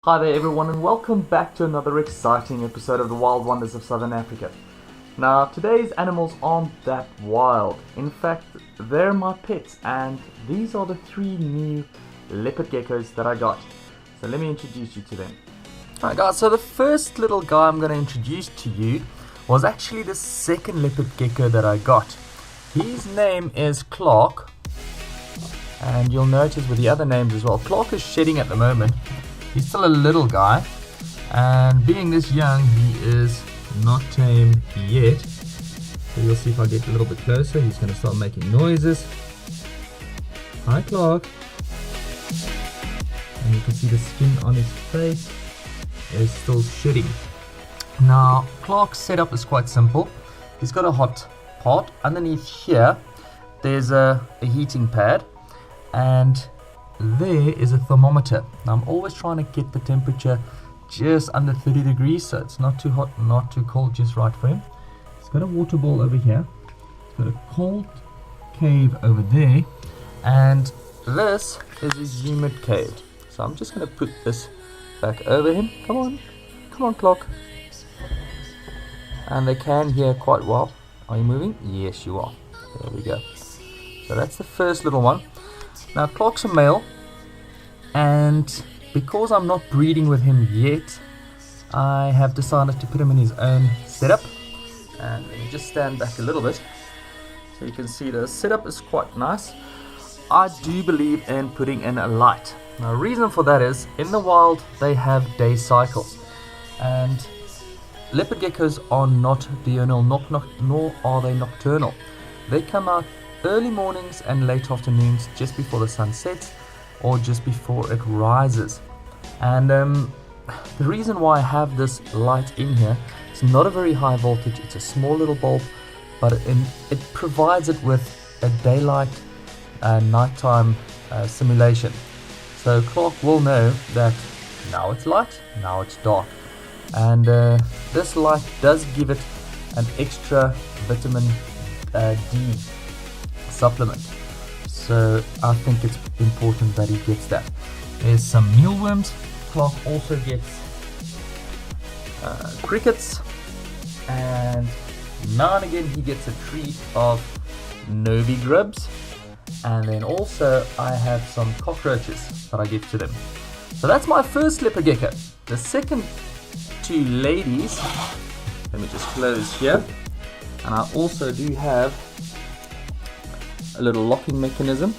Hi there everyone and welcome back to another exciting episode of the Wild Wonders of Southern Africa. Now today's animals aren't that wild. In fact, they're my pets and these are the three new leopard geckos that I got. So let me introduce you to them. Alright guys, so the first little guy I'm going to introduce to you was actually the second leopard gecko that I got. His name is Clark, and you'll notice with the other names as well, Clark is shedding at the moment. He's still a little guy, and being this young, he is not tame yet. So you'll see if I get a little bit closer, he's going to start making noises. Hi Clark. And you can see the skin on his face is still shedding. Now, Clark's setup is quite simple. He's got a hot pot. Underneath here, there's a heating pad, and there is a thermometer. Now I'm always trying to get the temperature just under 30 degrees, so it's not too hot, not too cold, just right for him. He's got a water ball over here. He's got a cold cave over there, and this is his humid cave. So I'm just going to put this back over him. Come on Clark. And they can hear quite well. Are you moving? Yes you are. There we go. So that's the first little one. Now Clark's a male, and because I'm not breeding with him yet, I have decided to put him in his own setup. And let me just stand back a little bit so you can see the setup is quite nice. I do believe in putting in a light. Now the reason for that is, in the wild they have day cycles, and leopard geckos are not diurnal, nor are they nocturnal. They come out early mornings and late afternoons, just before the sun sets or just before it rises. And the reason why I have this light in here, it's not a very high voltage, it's a small little bulb, but it provides it with a daylight nighttime simulation. So Clark will know that now it's light, now it's dark. And this light does give it an extra vitamin D supplement, so I think it's important that he gets that. There's some mealworms. Clark also gets crickets, and now and again he gets a treat of Novi grubs, and then also I have some cockroaches that I give to them. So that's my first leopard gecko. The second two ladies, let me just close here, and I also do have a little locking mechanism,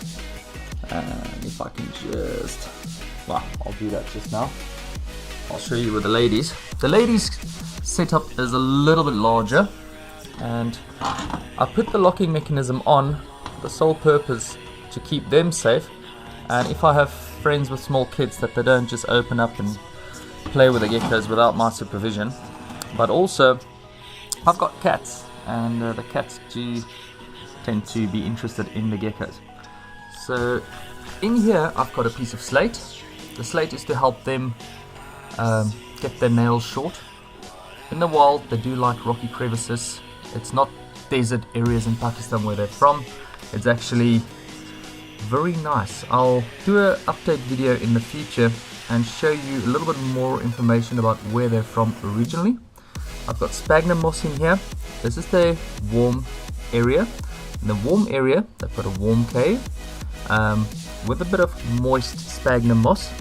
and if I can just, well, I'll do that just now. I'll show you with the ladies. The ladies setup is a little bit larger, and I put the locking mechanism on the sole purpose to keep them safe, and if I have friends with small kids, that they don't just open up and play with the geckos without my supervision. But also I've got cats, and the cats do tend to be interested in the geckos. So in here I've got a piece of slate. The slate is to help them get their nails short. In the wild they do like rocky crevices. It's not desert areas in Pakistan where they're from. It's actually very nice. I'll do an update video in the future and show you a little bit more information about where they're from originally. I've got sphagnum moss in here. This is the warm area. In the warm area, they've got a warm cave with a bit of moist sphagnum moss.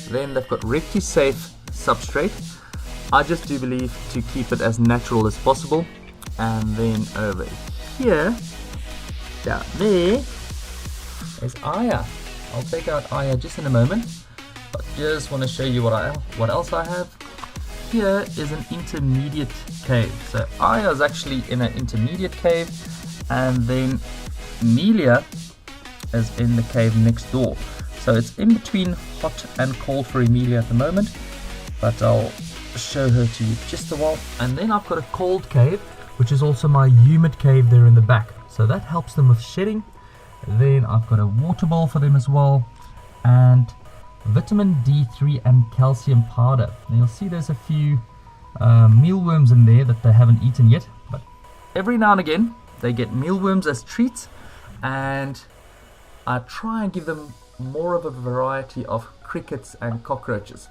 Then they've got ReptiSafe substrate. I just do believe to keep it as natural as possible. And then over here, down there, is Aya. I'll take out Aya just in a moment, but just want to show you what else I have. Here is an intermediate cave. So Aya is actually in an intermediate cave, and then Melia is in the cave next door. So it's in between hot and cold for Emilia at the moment, but I'll show her to you just a while. And then I've got a cold cave, which is also my humid cave there in the back, so that helps them with shedding. Then I've got a water bowl for them as well, and vitamin D3 and calcium powder. And you'll see there's a few mealworms in there that they haven't eaten yet, but every now and again they get mealworms as treats, and I try and give them more of a variety of crickets and cockroaches.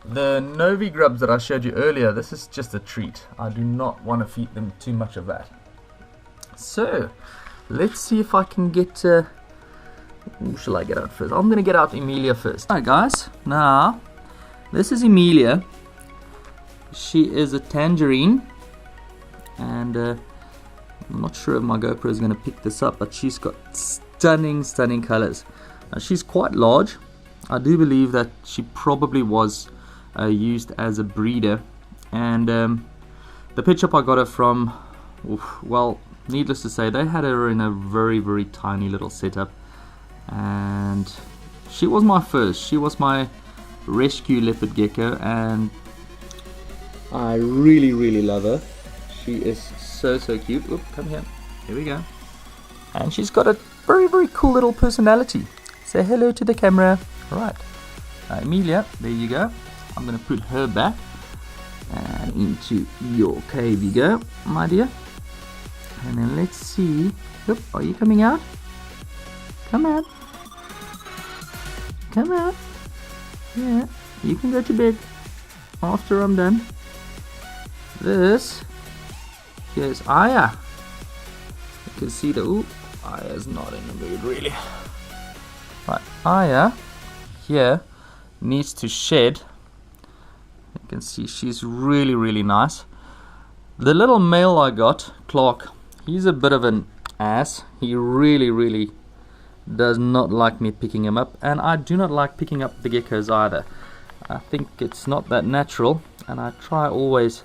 The Novi grubs that I showed you earlier, this is just a treat. I do not want to feed them too much of that. So, let's see if I can get... who shall I get out first? I'm going to get out Emilia first. Alright guys, now, this is Emilia. She is a tangerine. And I'm not sure if my GoPro is going to pick this up, but she's got stunning colors. She's quite large. I do believe that she probably was used as a breeder, and the pet shop I got her from, well, needless to say, they had her in a very tiny little setup, and she was my first. She was my rescue leopard gecko, and I really love her. She is so cute. Oop, come here. Here we go. And she's got a very cool little personality. Say hello to the camera. Right. Emilia, there you go. I'm going to put her back. And into your cave you go, my dear. And then let's see. Oop, are you coming out? Come out. Come out. Yeah, you can go to bed after I'm done. This... here's Aya. You can see the... ooh, Aya's not in the mood really. Right, Aya here needs to shed. You can see she's really nice. The little male I got, Clark, he's a bit of an ass. He really does not like me picking him up, and I do not like picking up the geckos either. I think it's not that natural, and I try always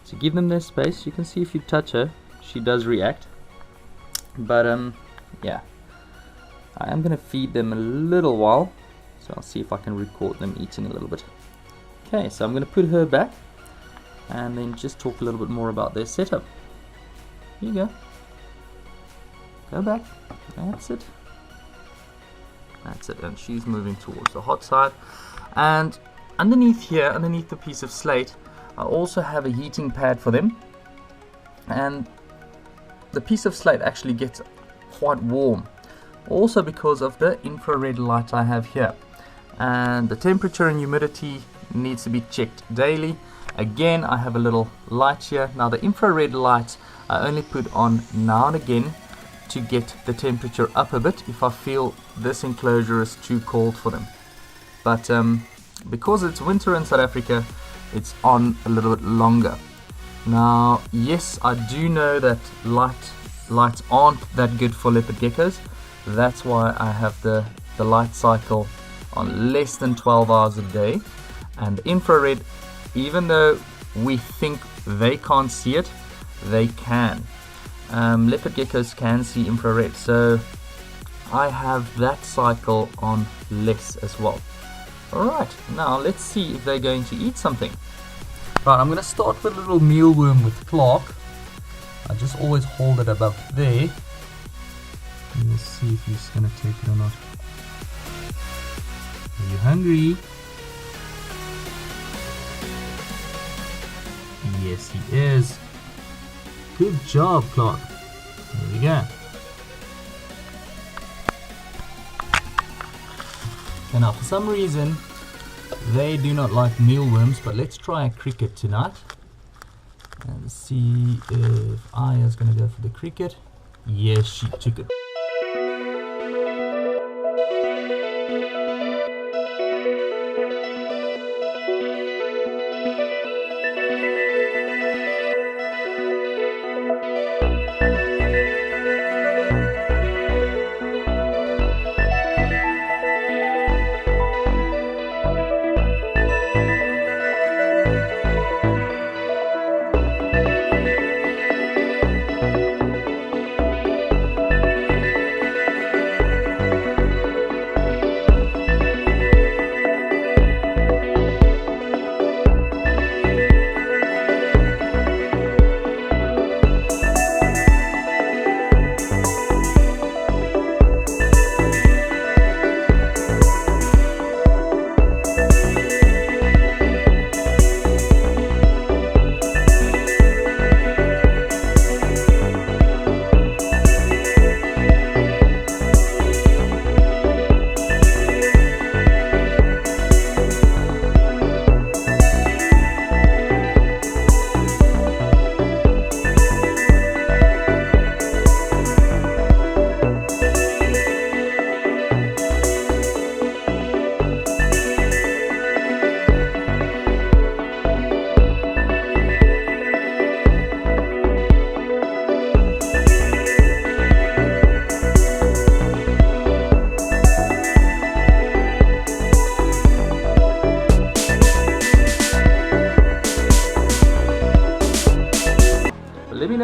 to give them their space. You can see if you touch her, she does react. But yeah, I am going to feed them a little while, so I'll see if I can record them eating a little bit. Okay, so I'm going to put her back and then just talk a little bit more about their setup. Here you go. Go back. That's it. That's it. And she's moving towards the hot side. And underneath here, underneath the piece of slate, I also have a heating pad for them. And the piece of slate actually gets quite warm, also because of the infrared light I have here. And the temperature and humidity needs to be checked daily. Again, I have a little light here. Now the infrared light I only put on now and again to get the temperature up a bit if I feel this enclosure is too cold for them. But because it's winter in South Africa, it's on a little bit longer. Now, yes, I do know that lights aren't that good for leopard geckos. That's why I have the light cycle on less than 12 hours a day. And the infrared, even though we think they can't see it, they can. Leopard geckos can see infrared, so I have that cycle on less as well. Alright, now let's see if they're going to eat something. Right, I'm going to start with a little mealworm with Clark. I just always hold it above there. And we'll see if he's going to take it or not. Are you hungry? Yes, he is. Good job, Clark. There we go. And now, for some reason, they do not like mealworms, but let's try a cricket tonight. And see if Aya's going to go for the cricket. Yes, she took it.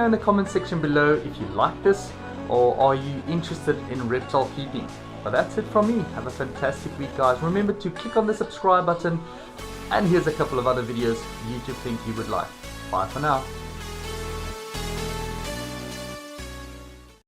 know in the comment section below if you like this or are you interested in reptile keeping. But that's it from me. Have a fantastic week, guys. Remember to click on the subscribe button, and here's a couple of other videos YouTube think you would like. Bye for now.